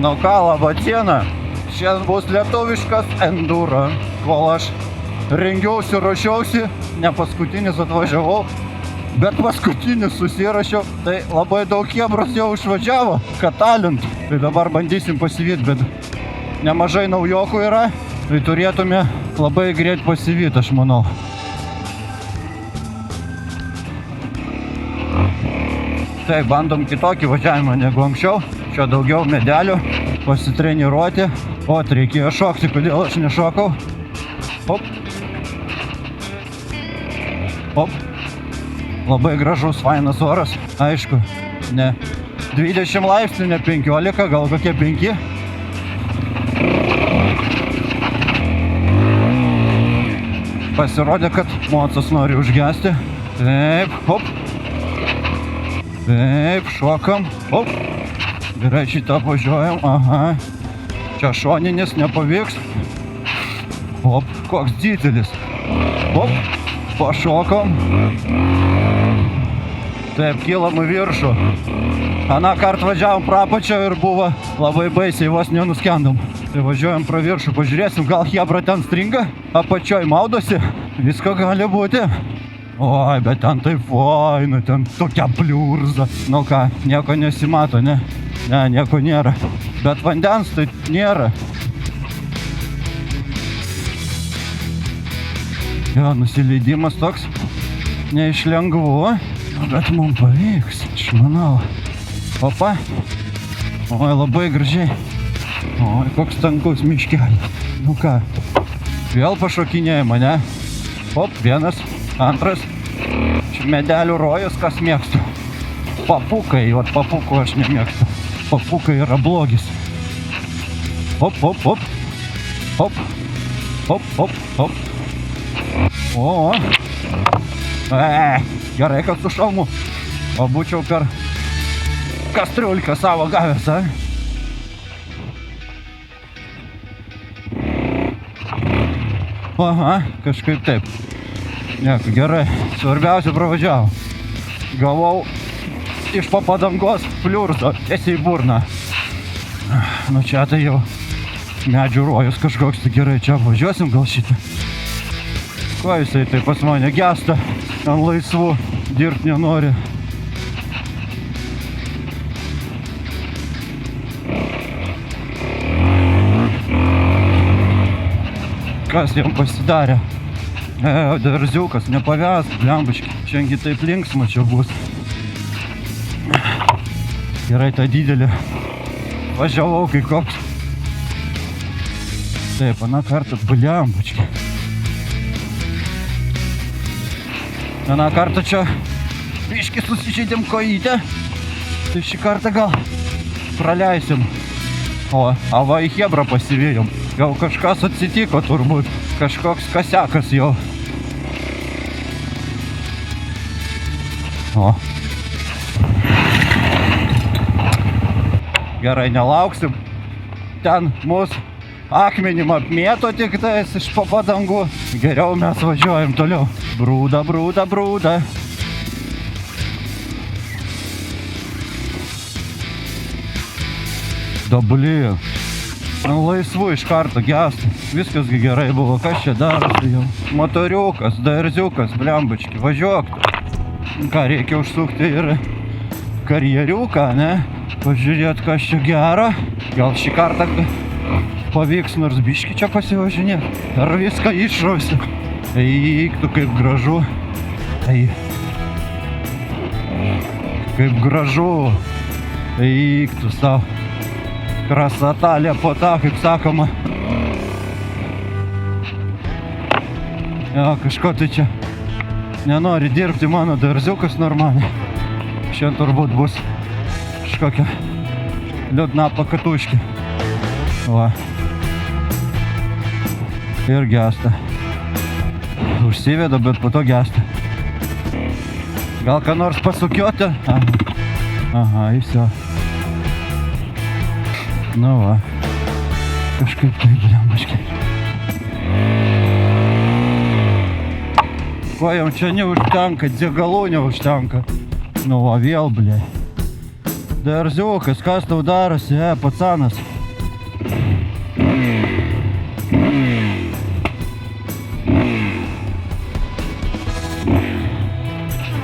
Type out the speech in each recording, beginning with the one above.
Nu ką, laba diena. Šiandien bus lietuviškas enduro. Kol aš rengiausi, ruošiausi, ne paskutinis atvažiavau, bet paskutinis susirašiau. Tai labai daug chebros jau išvažiavo, kad talent. Tai dabar bandysim pasivyti, bet nemažai naujokų yra. Tai turėtume labai greit pasivyti, aš manau. Tai bandom kitokį važiavimą negu anksčiau. Čia daugiau medelių, pasitreniruoti. O, reikėjo šokti, kodėl aš nešokau. Hop. Hop. Labai gražus, fainas oras. Aišku, ne 20 laipsnių, ne 15, gal kokie 5. Pasirodė, kad mocas nori užgesti. Taip, hop. Taip, šokam. Hop. Gerai, šitą važiuojam. Aha. Čia šoninis nepavyks. Hop, koks didelis. Hop, pašokom. Taip, kylam į viršų. Aną kartą važiavom prapačią ir buvo labai baisiai, vos nenuskendom. Tai važiuojam pro viršų, pažiūrėsim, gal chebra ten stringa, apačioj maudosi. Visko gali būti. Oi, bet ten taip faina, ten tokia pliurza. Nu ką, nieko nesimato, ne? Ne, nieko nėra. Bet vandens tai nėra. Jo, nusileidimas toks ne iš lengvų, bet mums pavyks, aš manau. Opa. Oi, labai gražiai. Oi, koks tankus miškelis. Nu ką, vėl pašokinėjama, ne? Hop, vienas, antras. Čia medelių rojus, kas mėgstu. Papukai, vat papukų aš nemėgstu. Papukai yra blogis. Hop, hop, hop. Hop. Hop, hop, hop. O. Gerai, kad su šalmu. O būčiau per kastriulkę savo gavęs, a? Aha, kažkaip taip. Nieko, gerai. Svarbiausia pravažiavau. Gavau iš po padangos pliurzo tiesiai į burną. Nu čia tai jau medžių rojus kažkoks, tai gerai, čia važiuosim gal šitą. Ko jisai tai pas mane gesta, ant laisvų dirbti nenori. Kas jam pasidarė? Darziukas, nepaves, blembuški. Šiandien taip linksma čia bus. Gerai, tą didelį važiavau kai koks. Taip, aną kartą blembuški. Aną kartą čia biškį susižeidėm kojytę. Tai šį kartą gal praleisim. O, va į chebrą pasivėjom. Gal kažkas atsitiko turbūt. Kažkoks kasekas jau. O. Gerai, nelauksim. Ten mūsų akmenim apmėto tik tais iš po padangų. Geriau mes važiuojam toliau. Brūda, brūda, brūda. Dablį. Laisvu iš karto gęsta. Viskas gerai buvo. Kas čia darosi jau? Motoriukas, darziukas, blembučki. Važiuok. Ką, reikia užsukti ir karjeriuką, ne? Pažiūrėt, kas čia gero. Gal šį kartą pavyks nors biškį čia pasivažinėti. Ar viską išrausiu. Eik, tu kaip gražu. Eik. Kaip gražu. Eik, tu savo. Krasota, liepota, kaip sakoma. Jo, kažko tai čia nenori dirbti mano darziukas normaliai. Šiandien turbūt bus kažkokia liūdna pakatuškė. Va. Ir gesta. Užsiveda, bet po to gesta. Gal ką nors pasukioti? Aha, įsio. Nu va. Kažkaip tai, blembaškiai. Ko jam čia neužtenka, degalų neužtenka. Nu va, vėl, blė. Darziukas, kas tau darosi, pacanas?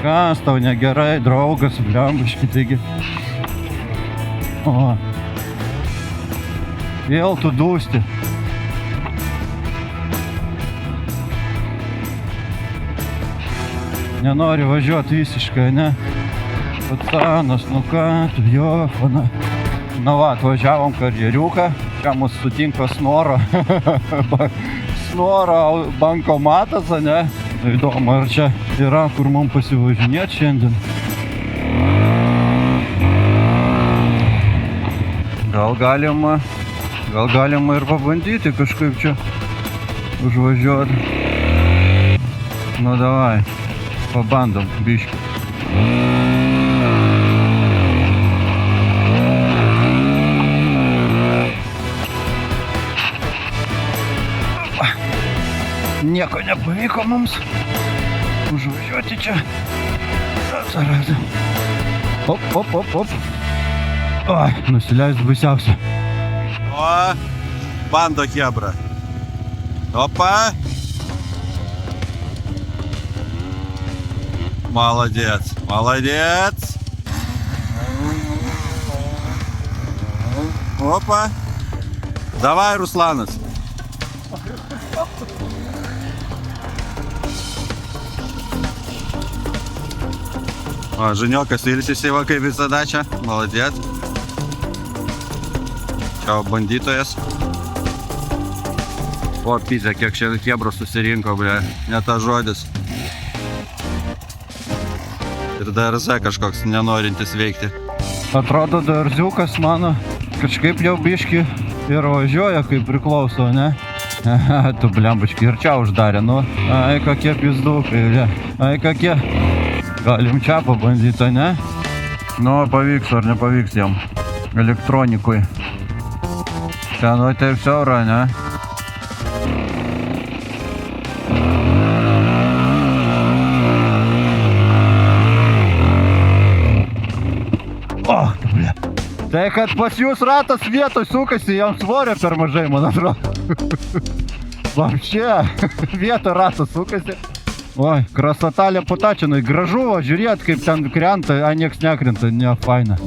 Kas tau negerai, draugas, blembaški, taigi. O. Vėl tu dūsti. Nenori važiuoti visiškai, ne? Pacanas, nu ką, tu jo, fana. Na va, atvažiavom karjeriuką. Čia mus sutinka Snoro. Snoro bankomatas, ne? Įdomu, ar čia yra, kur mums pasivažinėti šiandien. Gal galima ir pabandyti kažkaip čia užvažiuoti. Nu davai, pabandom biškį. Nieko nepavyko mums užvažiuoti čia. Zarazą. Op. Oi, nusileist baisiausia. O, bando chebra. Opa. Молодец. Опа. Давай, Русланас. O, Žiniokas ilsisi va kaip visada čia. Молодец. Čia bandytojas. O, pizė, kiek šiandien chebros susirinko, ble. Ne tas žodis. Ir DRZ kažkoks nenorintis veikti. Atrodo, darziukas mano kažkaip jau biški ir važiuoja kaip priklauso, ne? Tu blembaški ir čia uždarė, nu. Ai, kokie pizdukai, ble. Ai, kokie. Galim čia pabandyti, ne? Nu, pavyks ar nepavyks jam elektronikui. Ten, o taip siaura, ne? O, ble. Tai kad pas jūs ratas vietoj sukasi, jam svorio per mažai, man atrodo. Vapščia, vietoj ratas sukasi. Oi, krasotalė patačinai, gražu, žiūrėt, kaip ten krenta, a nieks nekrenta, ne, faina.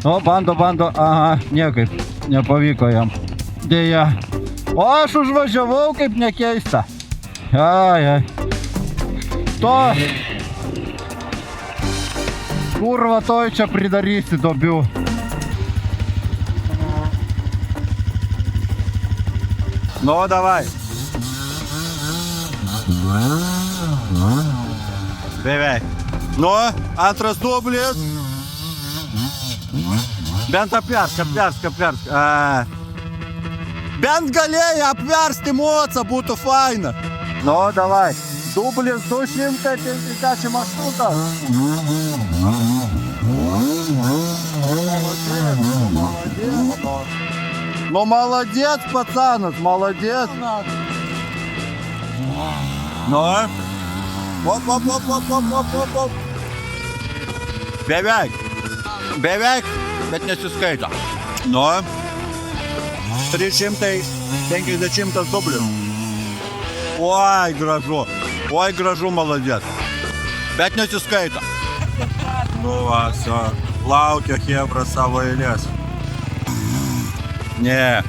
O, bando, aha, niekaip, nepavyko jam. Deja. O, aš užvažiavau, kaip nekeista. Ai. To. Kurva, toj čia pridarysi dobių. Nu, davai. Beveik. Nu, antras dublis. Bent apversk. Bent galėjai apversti mocą, būtų faina. Nu, davai. Dublis 258. Ну, молодец, пацанас, молодец. Ну, оп. Beveik, bet nesiskaito. Nu, 350 dublių. Oi, gražu, молодец. Bet nesiskaito. Nu, va, laukia chebra savo eilės. Ne.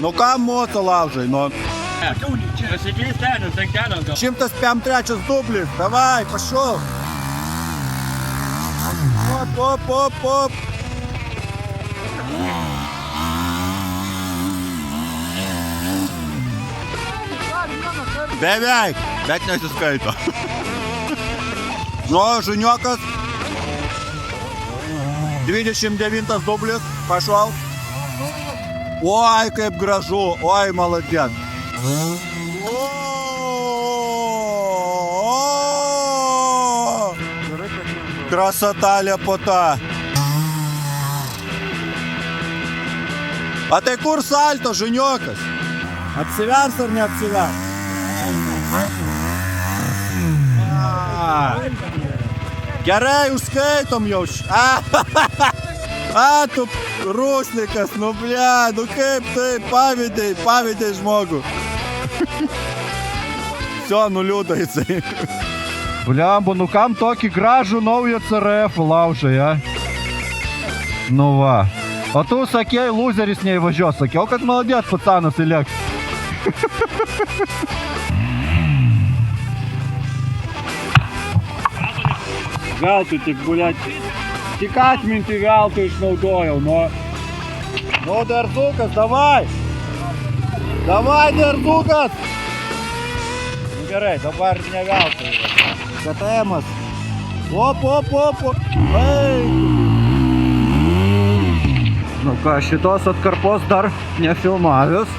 Nu, ką moco laužai, nu. 153 dublis, davai, pašau. Op. Beveik, bet nesiskaito. Nu, Žuniokas. 29 dublis, pašal. Oi, kaip gražu, oi, maladien. Krasota liepota. A tai kur salto, Žuniokas? Apsivers ar neapsivers? Gerai, užskaitom jau. Tu ruslikas, nu ble, nu kaip tai, pavydai žmogų. Все, nuliūda jisai. Blembu, nu kam tokį gražų naują CRF laužai, ja? Nu va. O tu sakėjai, loseris neįvažiuos. Sakiau, kad maladėt, pacanas įlėks. Veltui tik, bulėt. Tik atmintį veltui išnaudojau, nu. Nu, Derzukas, davai. Davai, Derzukas. Nu gerai, dabar ne veltui. KTM-as. Op. Ei. Nu ką, šitos atkarpos dar nefilmavęs,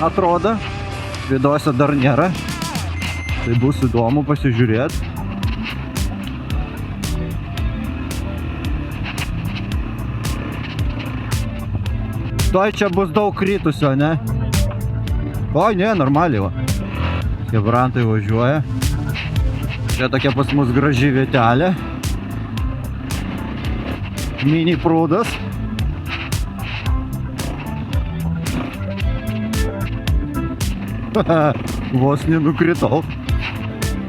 atrodo. Vidose dar nėra. Tai bus įdomu pasižiūrėti. Toj čia bus daug kritusio, ne? Oi, ne, normaliai va. Kebrantai važiuoja. Čia tokia pas mus graži vietelė. Mini prūdas. Vos nenukritau.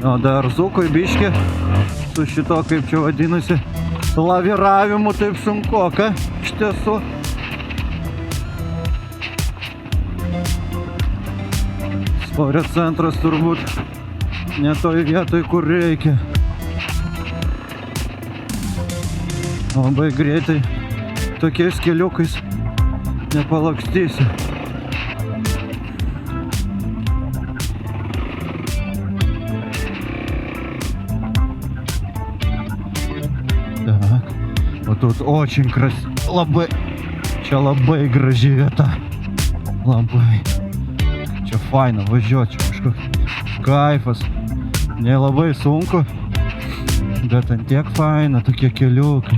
O dar zukui biški su šito, kaip čia vadinasi, laviravimu taip sunkoka iš tiesų. Svorio centras turbūt ne toj vietoj, kur reikia. Labai greitai tokiais keliukais nepalakstysi. O тут очень красиво. Labai. Čia labai graži vieta. Labai. Čia faina važiuoti, čia kažkoks kaifas. Nelabai sunku, bet ant tiek faina tokie keliukai.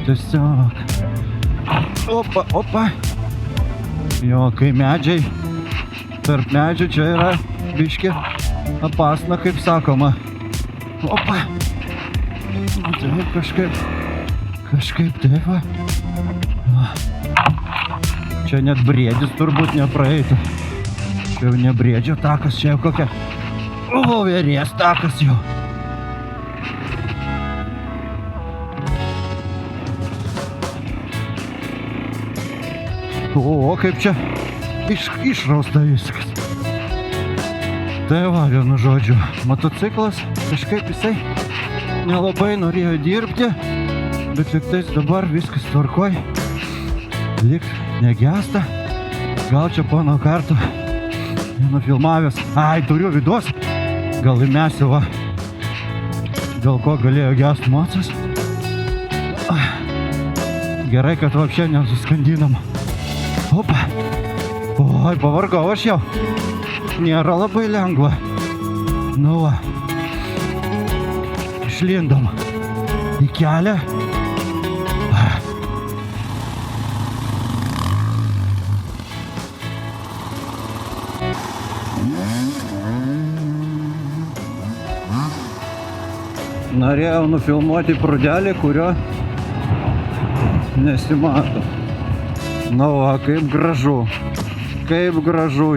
Tiesiog. Opa. Jo, kai medžiai, tarp medžių čia yra biški apasna, kaip sakoma. Opa. Taip, kažkaip taip va. Čia net briedis turbūt nepraeitų. Čia jau ne briedžio takas, čia jau kokia voverės takas jau. O, kaip čia išrausta viskas. Tai va, vienu žodžiu, motociklas kažkaip jisai nelabai norėjo dirbti. Bet liktais dabar viskas tvarkoj, lyg negesta, gal čia pono kartą nenufilmavęs. Ai, turiu vidos, gal įmesiu va, dėl ko galėjo gest mocas. Gerai, kad vapšė nesuskandinam. Opa, oi, pavargau aš jau, nėra labai lengva. Nu va, išlindom į kelią. Norėjau nufilmuoti prūdelį, kurio nesimato. Na va, kaip gražu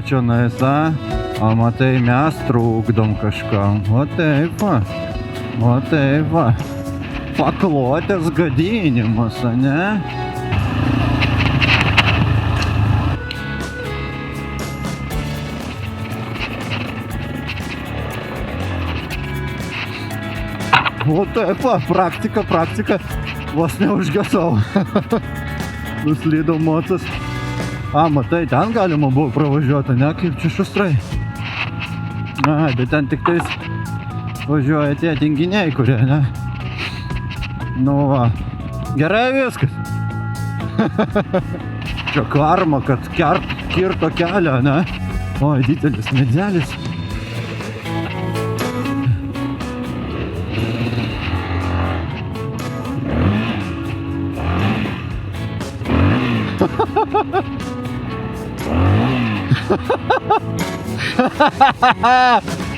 čia nais, a? O matai, mes trūkdom kažkam. O taip va. Paklotės gadinimas, a ne? O taip va, praktika. Vos neužgesau. Nuslydau mocas. A, matai, ten galima buvo pravažiuoti, ne? Kaip čia šustrai. Ai, bet ten tik tais važiuoja tie tinginiai, kurie, ne? Nu va. Gerai viskas. Čia karma, kad kirto kelią, ne? Oi, didelis medzelis.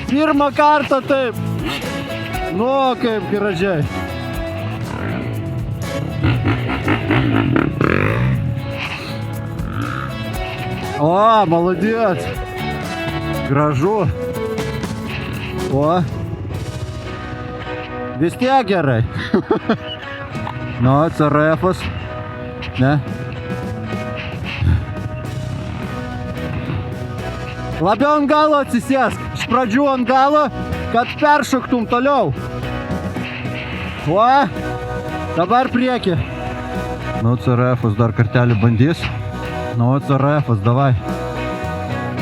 Pirmą kartą taip. Nu, kaip gražiai. O, молодец. Gražu. O. Vis tiek gerai. Nu, CRF-as. Ne? Labiau ant galo atsisėsk. Iš pradžių ant galo, kad peršoktum toliau. O, dabar priekį. Nu, CRF-as dar kartelį bandys. Nu, CRF-as, davai.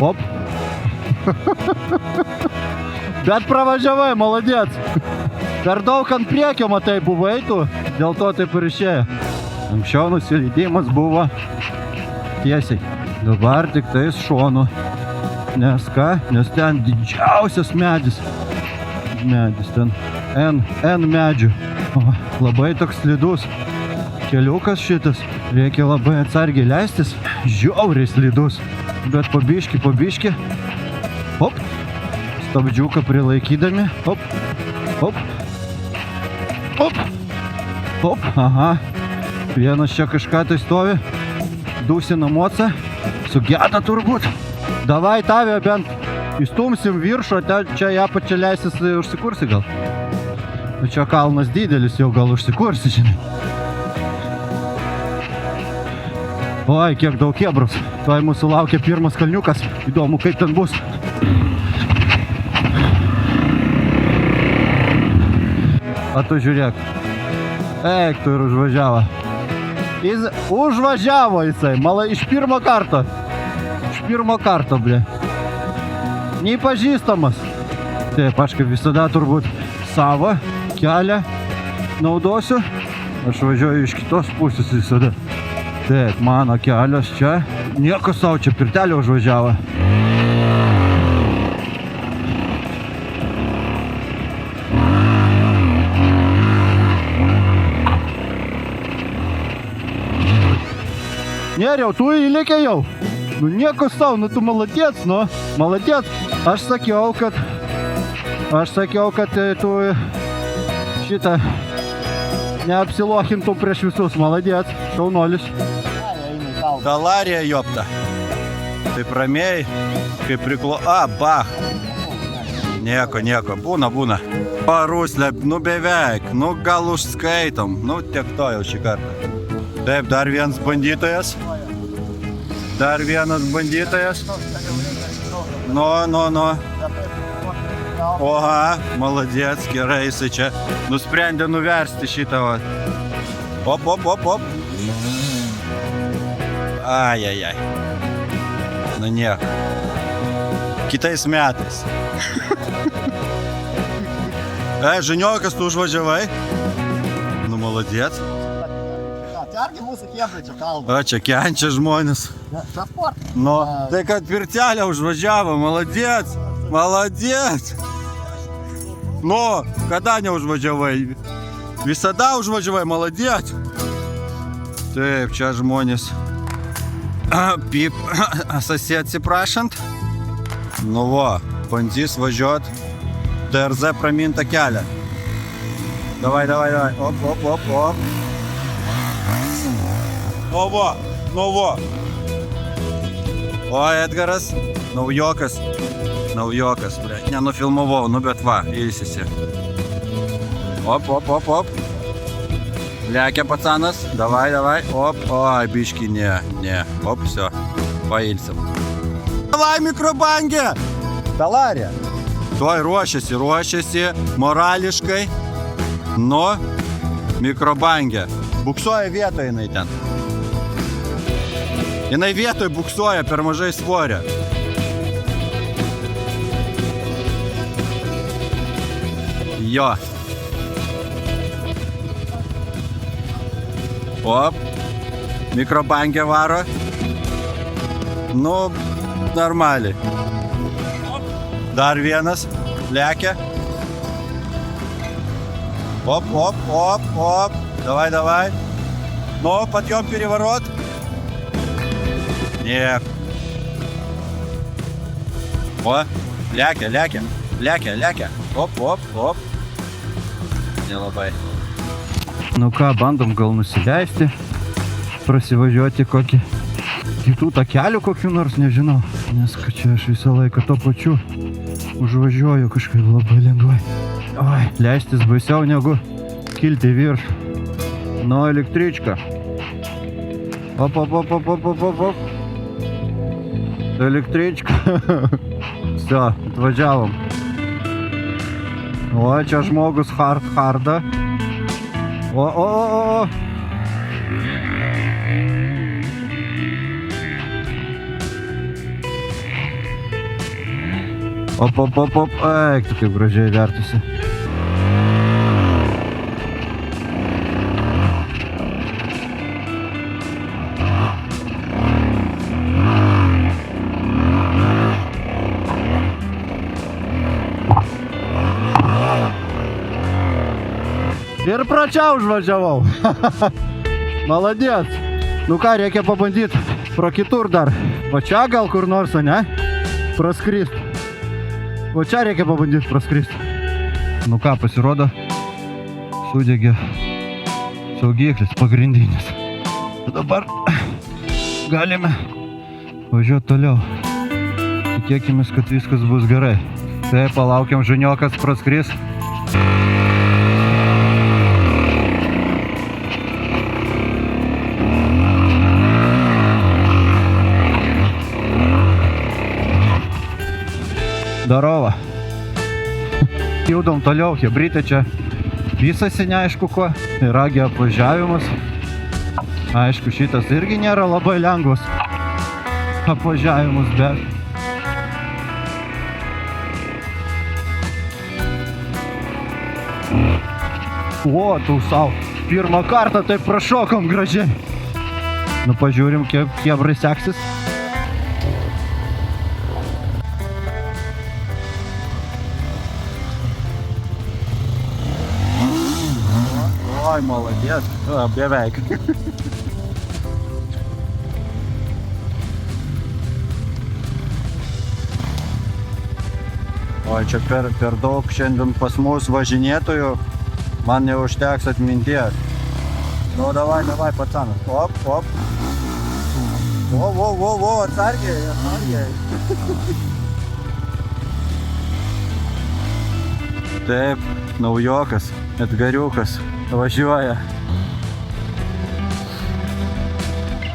Op. Bet pravažiavai, молодец. Per daug ant priekio, matai, buvai tu. Dėl to taip ir išėjo. Anksčiau nusileidimas buvo tiesiai. Dabar tik tais šonu. Nes ką? Nes ten didžiausias medis. Medis ten. N medžių. O, labai toks slidus. Keliukas šitas. Reikia labai atsargiai leistis. Žiauriai slidus. Bet pabiški. Hop. Stabdžiuką prilaikydami. Hop. Aha. Vienas čia kažką tai stovi. Dusina moca. Sugeda turbūt. Davai tavę bent įstumsim viršų, čia ją pačia leisis užsikursi gal. Čia kalnas didelis, jau gal užsikursi, žinai. Oi, kiek daug kėbrus. Tuoj mūsų laukia pirmas kalniukas. Įdomu, kaip ten bus. A tu žiūrėk. Eik, tu ir užvažiavo. Užvažiavo jisai, iš pirmo karto. Pirmo karto, ble. Nepažįstamas. Taip, aš kaip visada turbūt savo kelią naudosiu. Aš važiuoju iš kitos pusės visada. Taip, mano kelias čia. Nieko savo, čia pirtelė užvažiavo. Nėriau, tu įlėkė jau. Nu nieko savo, nu tu молодец, nu. Молодец. Aš sakiau, kad tu šitą neapsilokintum prieš visus. Молодец, šaunuolis. Dalarija jopta. Taip ramiai, kaip bach. Nieko, būna. Paruslė, nu beveik, nu gal užskaitom. Nu tiek to jau šį kartą. Taip, dar vienas bandytojas. Nu. Oha, молодец, gerai, jisai čia nusprendė nuversti šitą. Op. Ai. Nu nieko. Kitais metais. Žiniokas, tu užvažiavai? Nu, молодец. Argi mūsų kėbrai čia kalba. Čia kenčia žmonės. Transport. Nu, tai kad pirtelę užvažiavo, молодец. Nu, kada neužvažiavai? Visada užvažiavai, молодец. Taip, čia žmonės. Pip, sasi atsiprašant. Nu va, bandys važiuot TRZ pramintą kelią. Davai. Op. Nu va. O Edgaras, naujokas, ble. Nenufilmavau, nu bet va, ilsisi. Op. Lekia pacanas, davai. Op, oi, biški, ne. Op, все, pailsim. Davai, mikrobangė! Dalarija. Tuoj ruošiasi, morališkai. Nu, mikrobangė. Buksuoja vietoje jinai ten. Jinai vietoje buksuoja per mažai svorio. Jo. Op. Mikrobangė varo. Nu, normaliai. Dar vienas. Lekia. Оп, оп, оп, оп. Давай, давай. Ну, подъем, переворот. Нет. О, ляки, ляки, ляки, ляки. Оп, оп, оп. Nelabai. Nu ką, bandom gal nusileisti, prasivažiuoti kokį kitų takelių kokių nors, nežinau. Nes čia aš visą laiką to pačiu užvažiuoju kažkaip labai lengvai. Oi, leistis baisiau negu kilti virš. Nu, električka. Op, op, op, op, op, op, op, op. Električka. Все, atvažiavom. O, čia žmogus harda. O, o, o, o. Op, op, op, op. Eik, tu kaip gražiai vertusi. Ir pro čia užvažiavau. Maladėt. Nu ką, reikia pabandyti pro kitur dar. Va čia gal kur nors, ne? Praskrist. Va čia reikia pabandyti praskrist. Nu ką, pasirodo, sudegė saugiklis pagrindinis. Dabar galime važiuoti toliau. Tikėkimės, kad viskas bus gerai. Tai palaukiam, žuniokas praskris. Darova. Judom toliau, hebrytė čia visasi neaišku ko. Iragi apvažiavimas. Aišku, šitas irgi nėra labai lengvas apvažiavimas, bet o, tu sau. Pirmą kartą taip prašokom gražiai. Nu, pažiūrim, kiek hebrai seksis. Oi, maladės. Beveik. Oi, čia per daug šiandien pas mus važinėtojų. Man neužteks atminties. Nu, davai, davai, pacanas. Op, op. O, atsargiai, atsargiai. Taip, naujokas, Edgariukas važiuoja.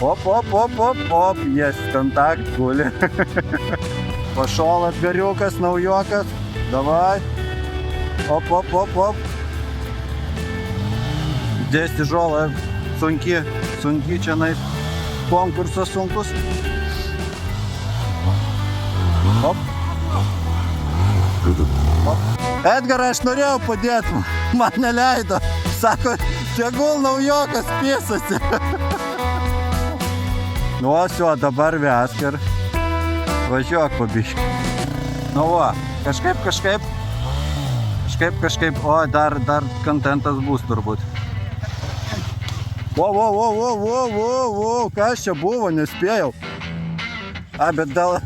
Op, op, op, op, op, jes, kontakt guli. Pašol Edgariukas, naujokas. Davai. Op, op, op, op. Здесь тяжелая, sunki čia nais. Konkursas sunkus. Op. Edgarai, aš norėjau padėti, man neleido. Sako, tegul naujokas piesasi. Nu, o, dabar vesk ir važiuok pabiškį. Nu, o, kažkaip. O, dar kontentas bus turbūt. O, kas čia buvo, nespėjau. A, bet dėl...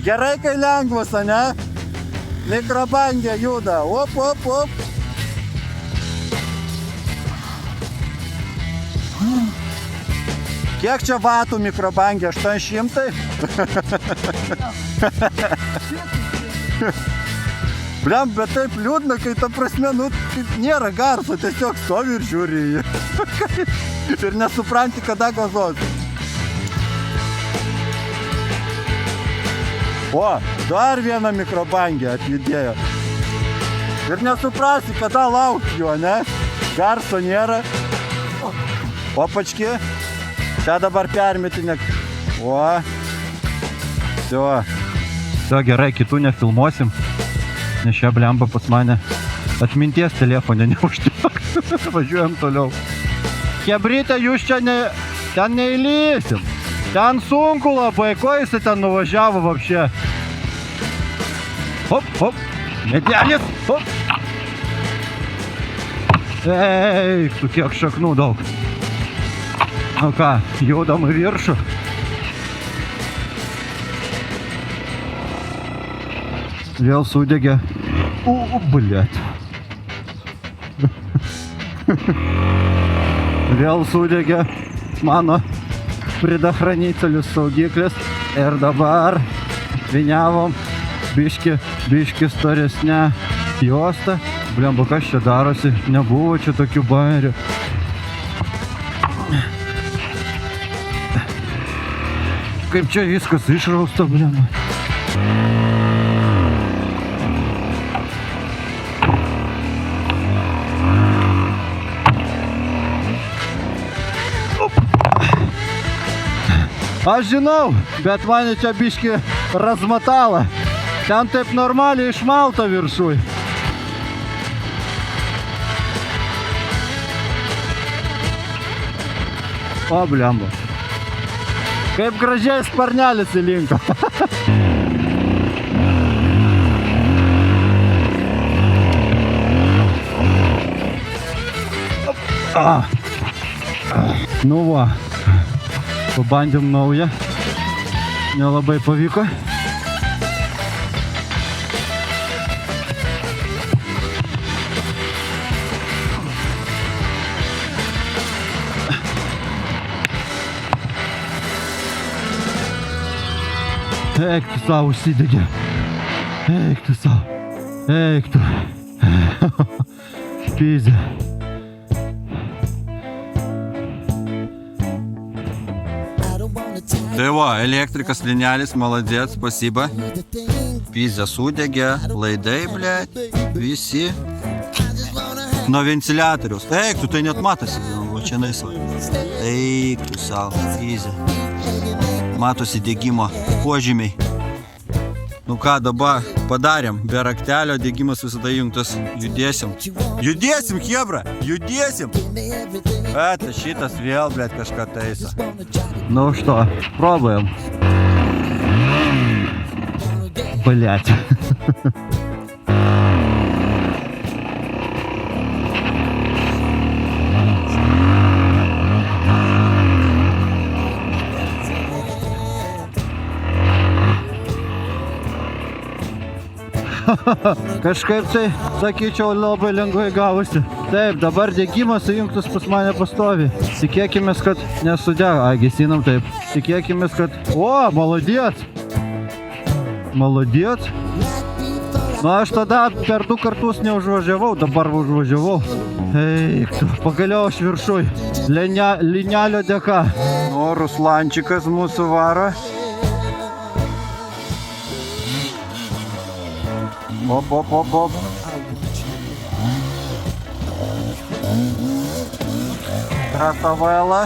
Gerai, kai lengvas, ne? Mikrobangė juda. Op, op, op. Kiek čia vatų mikrobangė? 800? Bliam, bet taip liūdna, kai ta prasme, nu, nėra garso, tiesiog stovi ir žiūri į jį. Ir nesupranti, kada gazuoti. O, dar vieną mikrobangę atlydėjo. Ir nesuprasi, kada laukti jo, ne? Garso nėra. Opački. Čia dabar permetinė. O. Все. Gerai, kitų nefilmuosim. Nes šią blemba pas mane Atminties telefone neužteks. Važiuojam toliau. Chebryte, jūs čia ten neįlysim. Ten sunku labai, ko jis ten nuvažiavo vapšė. Hop, hop, medelis, hop. Eik, tu kiek šaknų daug. Nu ką, judam į viršų. Vėl sudegė. Blėt. Vėl sudegė mano предохранителis saugiklis. Ir dabar viniavom biški storesnę juostą. Blemba, kas čia darosi? Nebuvo čia tokių bairių. Kaip čia viskas išrausta, blemba. Aš žinau, bet mane čia biški razmatala. Ten taip normaliai išmalta viršui. O, blemba. Kaip gražiai sparnelis įlinko. Nu va. Pabandėm naują. Nelabai pavyko. Eik tu savo užsidegė. Eik tu savo. Eik tu. Pizė. Tai va, elektrikas linelis, maladėt, spasiba. Pizė sudegė, laidai, blėt, visi. Nuo ventiliatoriaus. Eik tu, tai net matosi. O čia naisva. Eik tu savo, pizė. Matosi degimo požymiai. Nu ką, dabar padarėm. Be raktelio degimas visada įjungtas. Judėsim. Judėsim, chebra! Judėsim! Это šitas vėl, blėt, kažką taiso. Ну что, пробуем. Блять. Kažkaip tai, sakyčiau, labai lengvai gavosi. Taip, dabar degimas įjungtas pas mane pastovi. Tikėkimės, kad nesudega. Gesinam taip. Tikėkimės, kad... O, maladėt! Maladėt! Nu, aš tada per 2 kartus neužvažiavau, dabar užvažiavau. Eik, pagaliau aš viršui. Linelio dėka. O, Ruslančikas mūsų varo. Оп, оп, оп, оп. Красавелла.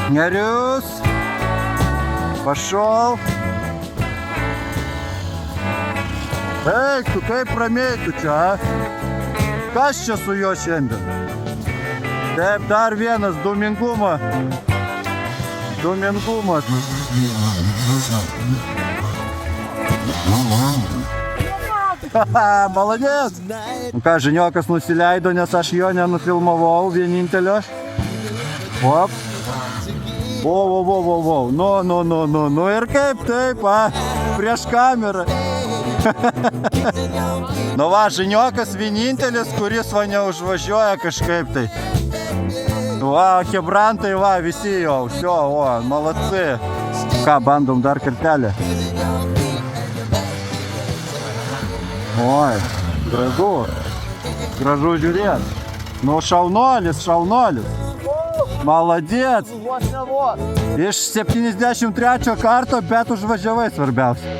Нерюс. Пошел. Ей, tu kaip ramiai tu čia, a? Kas čia su juo šiandien? Taip, dar vienas dūmingumas. Dūmingumas. Молодец! Nu ką, Žiniokas nusileido, nes aš jo nenufilmavau vienintelio. Op. Wow. Nu ir kaip taip, a? Prieš kamerą. Nu va, Žiniokas vienintelis, kuris va neužvažiuoja kažkaip tai. Va, chebrantai, va, visi jau, всё, o, молодцы. Ką, bandom dar kartelę. Oi, gražu žiūrėt. Nu, šaunuolis. Maladėt. Iš 73 karto, bet užvažiavai svarbiausia.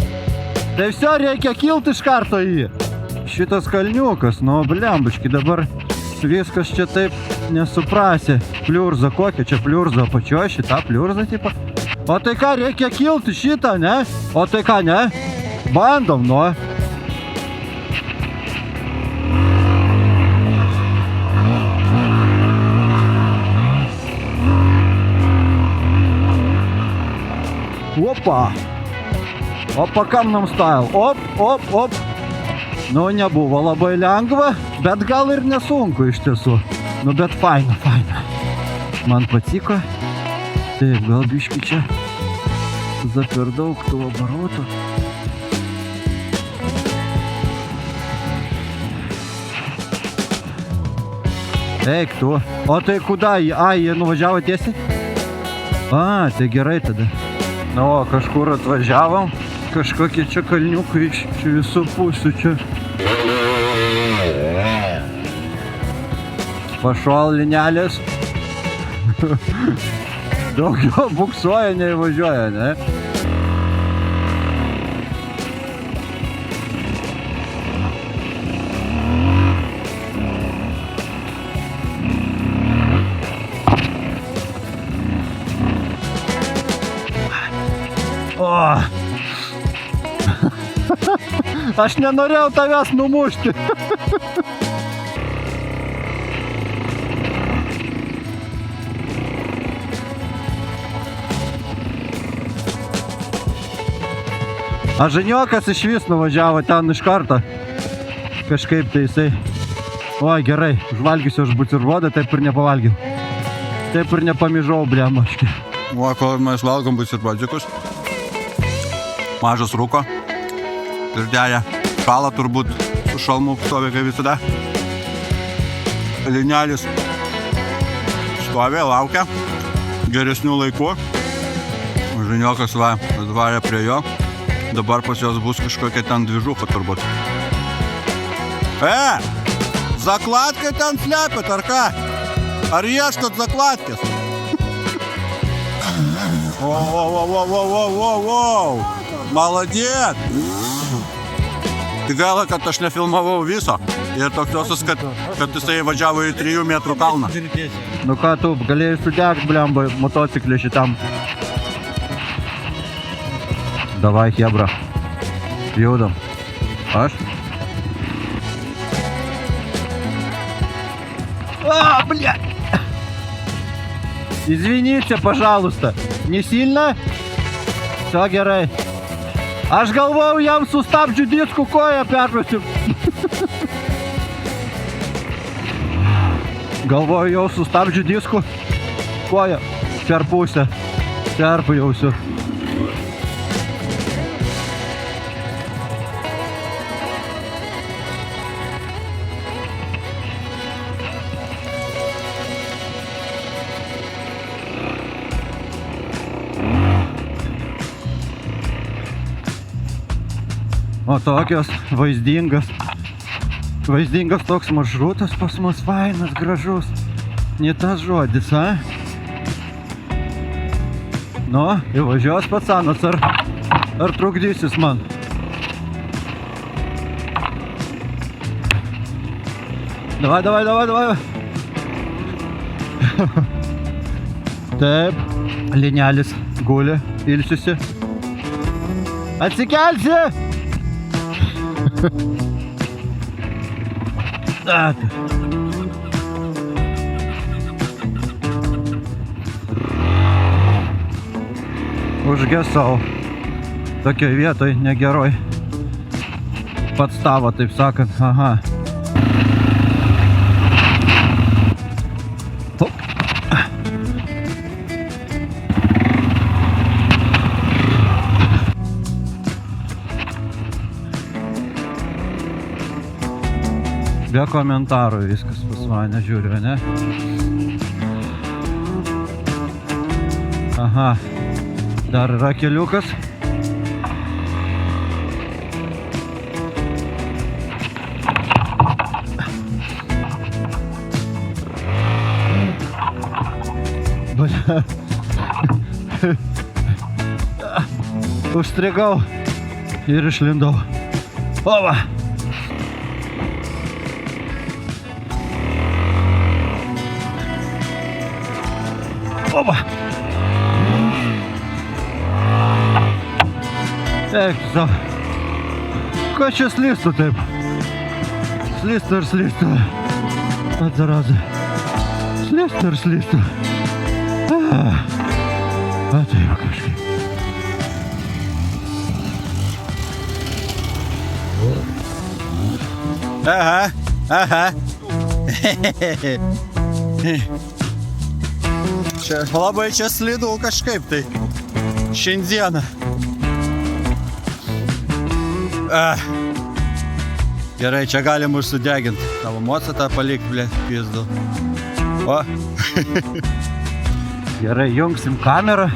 Tai viso reikia kilti iš karto į jį. Šitas kalniukas, nu, blembuški, dabar viskas čia taip nesuprasi. Pliurza, kokia čia pliurza apačioje, šita pliurza, tipo. O tai ką, reikia kilti šitą, ne? O tai ką, ne? Bandom, nu. Опа. Опа, kam нам style. Op, op, op. Nu, nebuvo labai lengva, bet gal ir nesunku iš tiesų. Nu, bet faina, faina. Man patiko. Taip, gal biški čia za per daug tų оборотų. Eik tu. O tai kuda? Ai, jie nuvažiavo tiesiai? A, tai gerai tada. Na, o kažkur atvažiavom. Kažkokie čia kalniukai iš visų pusių čia. Pašol linelės. Daugiau buksuoja, nei važiuoja, ne? O! Aš nenorėjau tavęs numušti. A Žaniokas iš vis nuvažiavo ten iš karto. Kažkaip tai jisai. Oi, gerai, užvalgysiu aš buterброdą, taip ir nepavalgiau. Taip ir nepamižau, blemaški. O, kol mes valgom buterbrodikus. Mažas rūko. Pirdelė. Šalą turbūt su šalmu stovi kaip visada. Linelis stovi, laukia geresnių laikų. Žaniokas va, atvarė prie jo. Dabar pas jos bus kažkokia ten dvižuka turbūt. Zakladkę ten slepiat, ar ką? Ar ieškot zakladkės? Wow. Молодец! Tai gaila, kad aš nefilmavau viso. Ir tokiosios, kad jisai važiavo į 3 metrų kalną. Nu ką tu, galėjai sudegt, blemba, motociklį šitam. Давай, Хебра. Judam. Aš? А, блядь! Извините, пожалуйста. Не сильно? Все, gerai. Aš galvojau, jam sustabdžiu disku koją peršuosiu. Galvoju, jau sustabdžiu disku koją per pusę. Perpajausiu. O tokios vaizdingas toks maršrutas pas mus fainas, gražus. Ne tas žodis, a? Nu, įvažiuos pacanas, ar trukdysis man? Davai. Taip, linelis guli, ilsisi. Atsikelsi! Užgesau tokioj vietoj negeroj. Podstava, taip sakant. Aha. Be komentarų viskas pas mane žiūriu, ne? Aha, dar yra keliukas. Užstrigau ir išlindau. Ova! Oba! Eik, tu savo. Ko čia slystu taip? Slystu ir slystu. Atzarazai. Slystu ir slystu. A, taip kažkaip. Aha, aha. Čia labai čia slidu kažkaip tai. Šiandieną. Gerai, čia galim užsideginti. Tavo mocatą palik, blė, pizdu. O. Gerai, jungsim kamerą.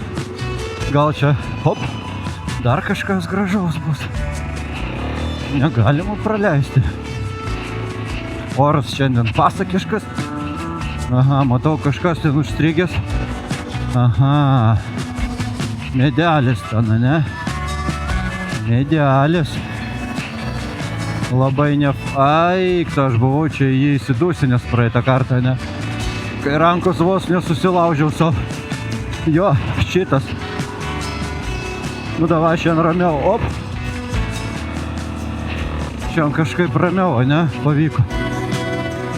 Gal čia, hop, dar kažkas gražaus bus. Negalima praleisti. Oras šiandien pasakiškas. Aha, matau, kažkas ten užstrigęs. Aha. Medelis ten, ne? Medelis. Labai Aik, aš buvau čia jį įsidusinęs praeitą kartą, ne? Kai rankos vos nesusilaužiau savo. Jo, šitas. Nu davai, šiandien ramiau. Op. Šiandien kažkaip ramiau, ne? Pavyko.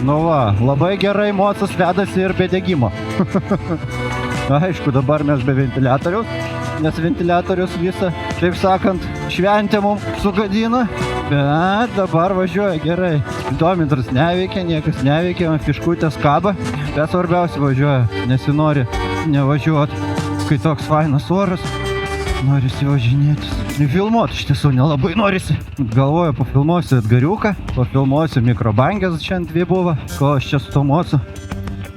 Nu va, labai gerai mocas vedasi ir be degimo. Aišku, dabar mes be ventiliatoriaus, nes ventiliatorius visą, taip sakant, šventę mums sugadina. Bet dabar važiuoja gerai. Spidometras neveikia, niekas neveikia, fiškutės kaba. Bet svarbiausia važiuoja, nesinori nevažiuoti, kai toks fainas oras. Norisi važinėtis. Filmuoti iš tiesų nelabai norisi. Galvoju, pafilmuosiu Edgariuką, pafilmuosiu mikrobangės, šiandien dvi buvo. Ko aš čia su to mocu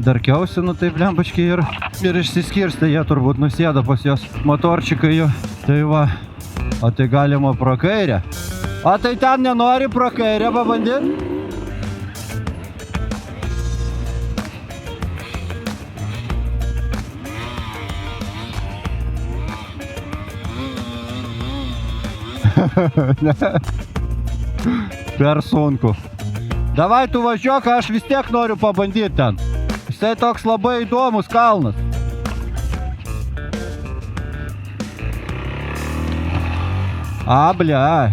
darkiausi, nu taip lembačkiai ir išsiskirstė, jie turbūt nusėda pas jos motorčikai jų. Tai va, o tai galima pro kairę. O tai ten nenori pro kairę pabandyti? Per sunku. Davai tu važiuok, aš vis tiek noriu pabandyti ten. Jisai toks labai įdomus kalnas. A, blia.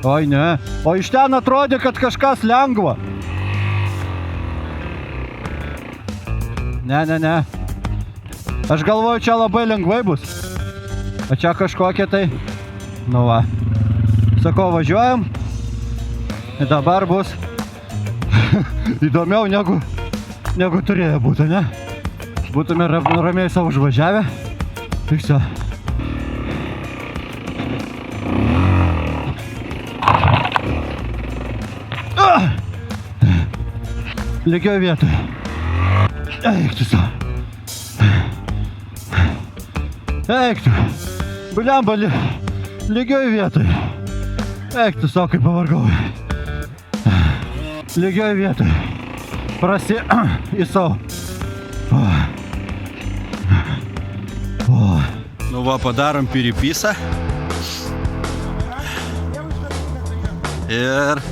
Oi, ne. O iš ten atrodė, kad kažkas lengva. Ne. Aš galvoju, čia labai lengvai bus. O čia kažkokie tai... Nu va. Sakau, važiuojam. Ir dabar bus įdomiau negu turėjo būti, ne? Būtume ramiai savo užvažiavę. Tai все. Lygioj vietoj. Eik tu savo. Eik tu. Blemba, lygioj vietoj. Eik tu savo, kaip pavargau. Lygioj vietoj. Prasi į savo. Nu va, padarom piripysą. Ir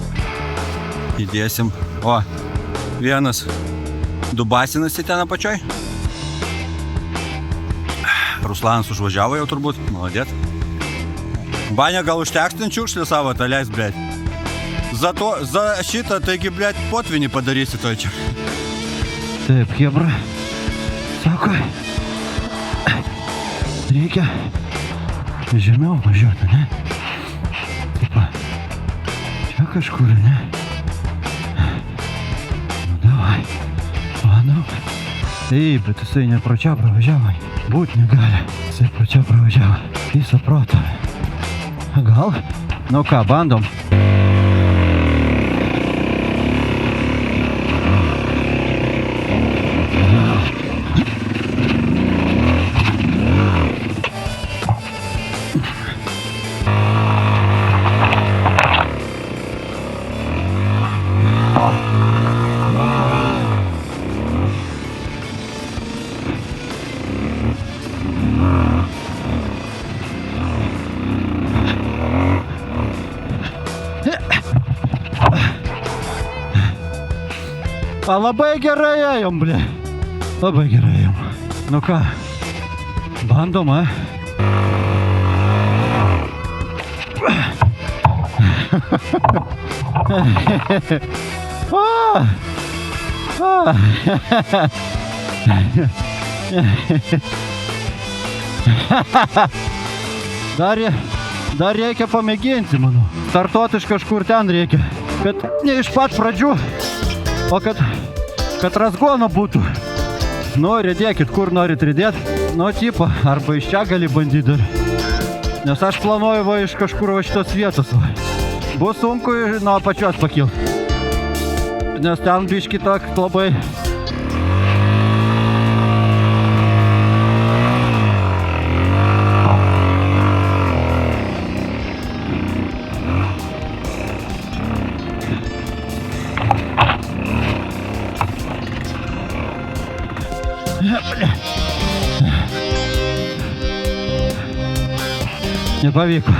įdėsim. O, vienas dubasinas į ten apačioj. Ruslanas užvažiavo jau turbūt, maladėt. Banė gal užteks ten čiukšlį savo, tą leis, blėt. Za šitą, taigi, blėt, potvinį padarysi toj čia. Taip, hebra. Sako, reikia žemiau važiuoti, ne? Taip, čia kažkur, ne? Nu, davai. Manau. Taip, bet jisai ne pro čia pravažiavo. Būt negali. Jisai pro čia pravažiavo. Visą protą. Gal? Nu ką, bandom. A, labai gerai ėjom, blė. Labai gerai ėjom. Nu ką, bandom, a? Dar reikia pamėginti, manau. Startuot iš kažkur ten reikia. kad ne iš pat pradžių, o kad razgono būtų. Nu, rėdėkit, kur norit rėdėt. Nu, tipo, arba iš čia gali bandyti dar. Nes aš planuoju va iš kažkur va šitos vietos. Va. Bus sunku nuo pačios pakilti. Nes ten biški toks labai... Nepavyko.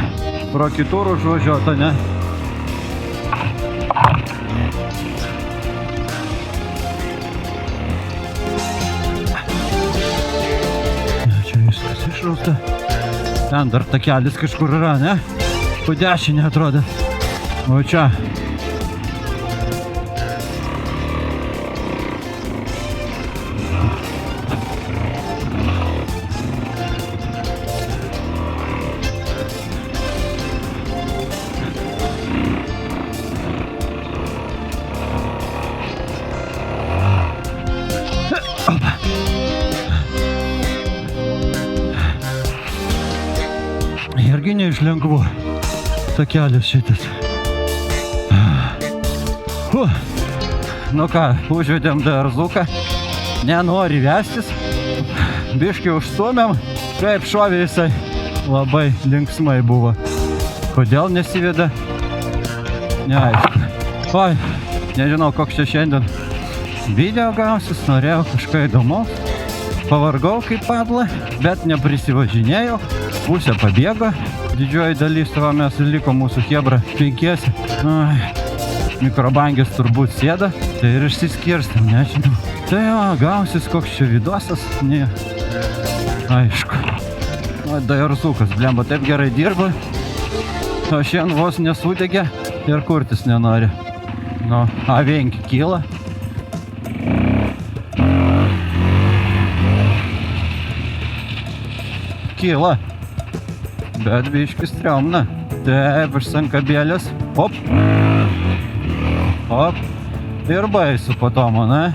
Pro kitur užvažiuota, ne? Čia viskas išrausta. Ten dar takelis kažkur yra, ne? Po dešinė atrodo. O čia. Irgi ne iš lengvų takelis šitas. Nu ką, užvedėm DRZ-ką. Nenori vestis. Biškį užstumėm. Kaip šovė jisai. Labai linksmai buvo. Kodėl nesiveda? Neaišku. Oi, nežinau, koks čia šiandien video gausis. Norėjau kažką įdomaus. Pavargau kaip padla, bet neprisivažinėjau. Pusė pabėgo. Didžioji dalis tavo mes liko mūsų chebra 5. Mikrobangės turbūt sėda. Tai ir išsiskirstėm, nežinau. Tai jo, gausis koks čia vidosas. Ne. Aišku. O, DRZ-kas, blemba, taip gerai dirba. O šiandien vos nesudegė ir kurtis nenori. Nu, A5 kyla. Kyla. Bet biškis triomna. Taip, iš sankabėlės. Hop. Hop. Ir baisu po to, ne?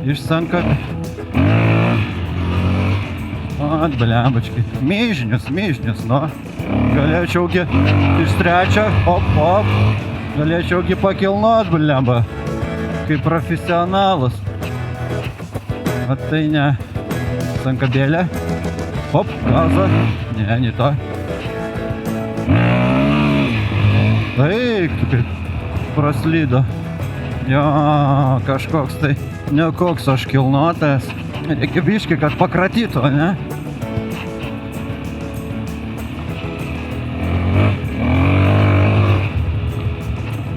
Iš sankabėlės. O, blembačkai. Myžnius, nu. Galėčiaugi iš 3. Hop, hop. Galėčiaugi pakilnot, blemba. Kaip profesionalas. O tai ne. Sankabėlė. Hop, gazą. Ne to. Eik, tu kaip praslydo. Jo, kažkoks tai nekoks aš kilnotas. Reikia biški, kad pakratytų, ne?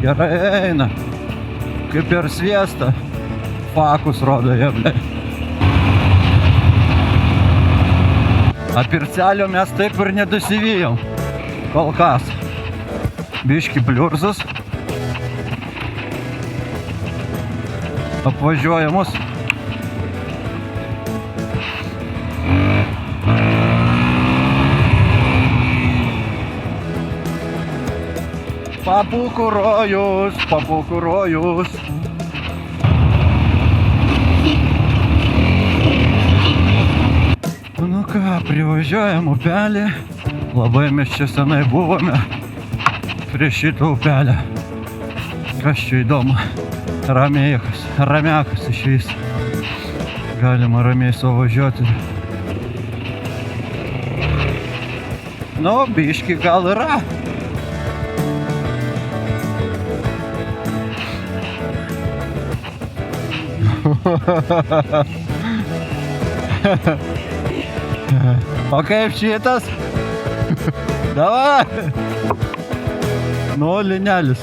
Gerai eina. Kaip ir sviesta. Fakus rodo jie, ble. A pircelio mes taip ir nedusivijom. Kol kas. Biški pliurzas. Apvažiuojamus. Papūkų rojus, papūkų rojus. Nu ką, privažiuojam upelį. Labai mes čia senai buvome prie šito upelio. Kas čia įdomu? Ramiakas iš vis. Galima ramiai savo važiuoti. Nu, biški gal yra. O kaip šitas? Davai! Nu, linelis.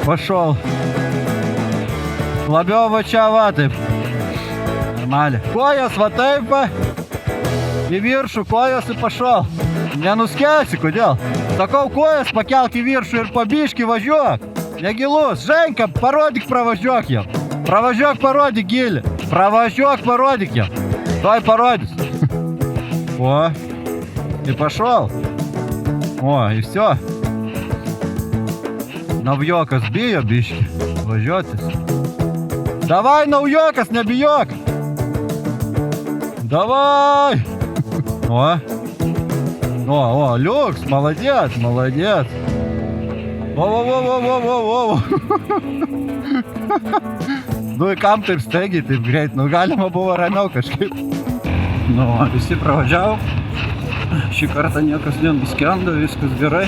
Pašol. Labiau va čia va taip. Normaliai. Kojas va taip va. Į viršų kojas ir pašol. Nenuskelsi, kodėl? Sakau, kojas pakelk į viršų ir pabiški važiuok. Negilus. Ženka, parodyk, pravažiuok jam. Pravažiuok, parodyk gilį. Pravažiuok, parodyk jam. Toj parodys. O, и пошел. О, и все. Naujokas bijo biški važiuotis. Davai, naujokas, nebijok! Davai! O, liuks, молодец. O. Nu, kam taip staigiai, taip greit, nu galima buvo ramiau kažkaip. Nu, visi pravažiavo. Šį kartą niekas nenuskendo, viskas gerai.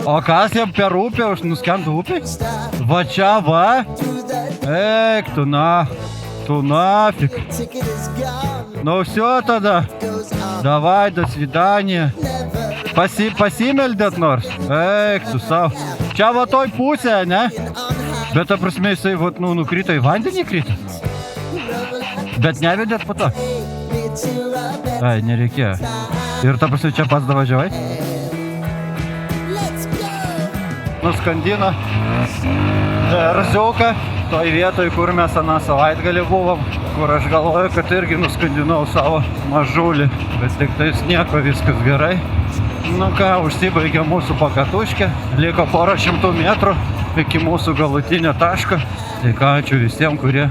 O kas jam per upę, už nuskendo upę? Va čia, va. Eik, tu nafik. Nu, все тогда. Давай, до свидания. Pasimeldėt nors? Eik, tu savo. Čia va toj pusė, ne? Bet, ta prasme, jisai, va, nu, nukrito į vandenį krito. Bet nevedėt po to? Ai, nereikėjo. Ir, ta prasme, čia pats davažiavai? Nuskandino Darziuką, toj vietoj, kur mes aną savaitgalį buvom, kur aš galvoju, kad irgi nuskandinau savo mažulį, bet tik tais nieko, viskas gerai. Nu ką, užsibaigė mūsų pakatuškė, liko porą šimtų metrų iki mūsų galutinio taško. Tai ką, ačiū visiems, kurie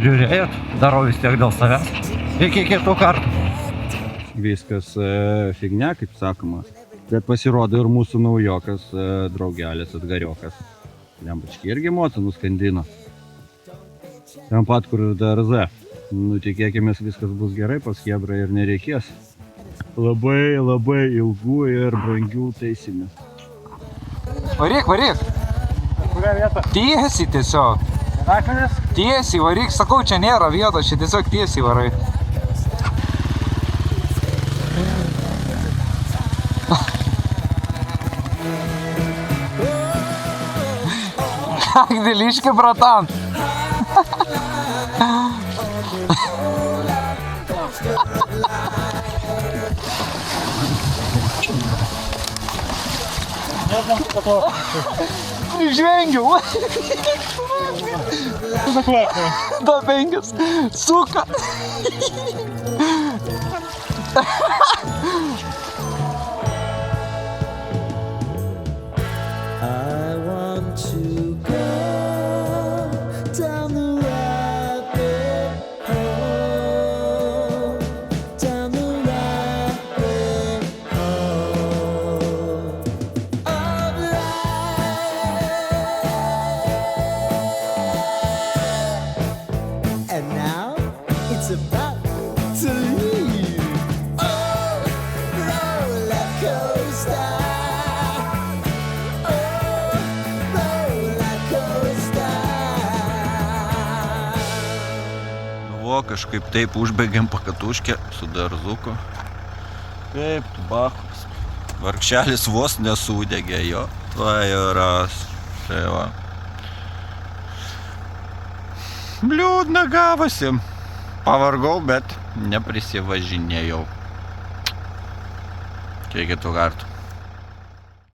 žiūrėjot, darau vis tiek dėl savęs. Iki kitų kartų. Viskas fignia, kaip sakoma. Bet pasirodo ir mūsų naujokas, draugelis, atgariokas. Lembački irgi mocą nuskandino. Ten pat, kur ir DRZ. Nu, tikėkimės, viskas bus gerai, pas Chebra ir nereikės labai ilgų ir brangių taisymų. Varyk. Kurią vietą? Tiesiai tiesiog. Akmenis? Tiesiai varyk, sakau, čia nėra vietos, čia tiesiog tiesiai varai. Dėliški, bratan. Žvengiau. Da 5. Suka. Kažkaip taip užbaigėm pakatuškę su Darzuku. Kaip tu bachus. Vargšelis vos nesudegė jo. Vajoras. Tai va. Liūdna gavosi. Pavargau, bet neprisivažinėjau. Kiek kitų kartų.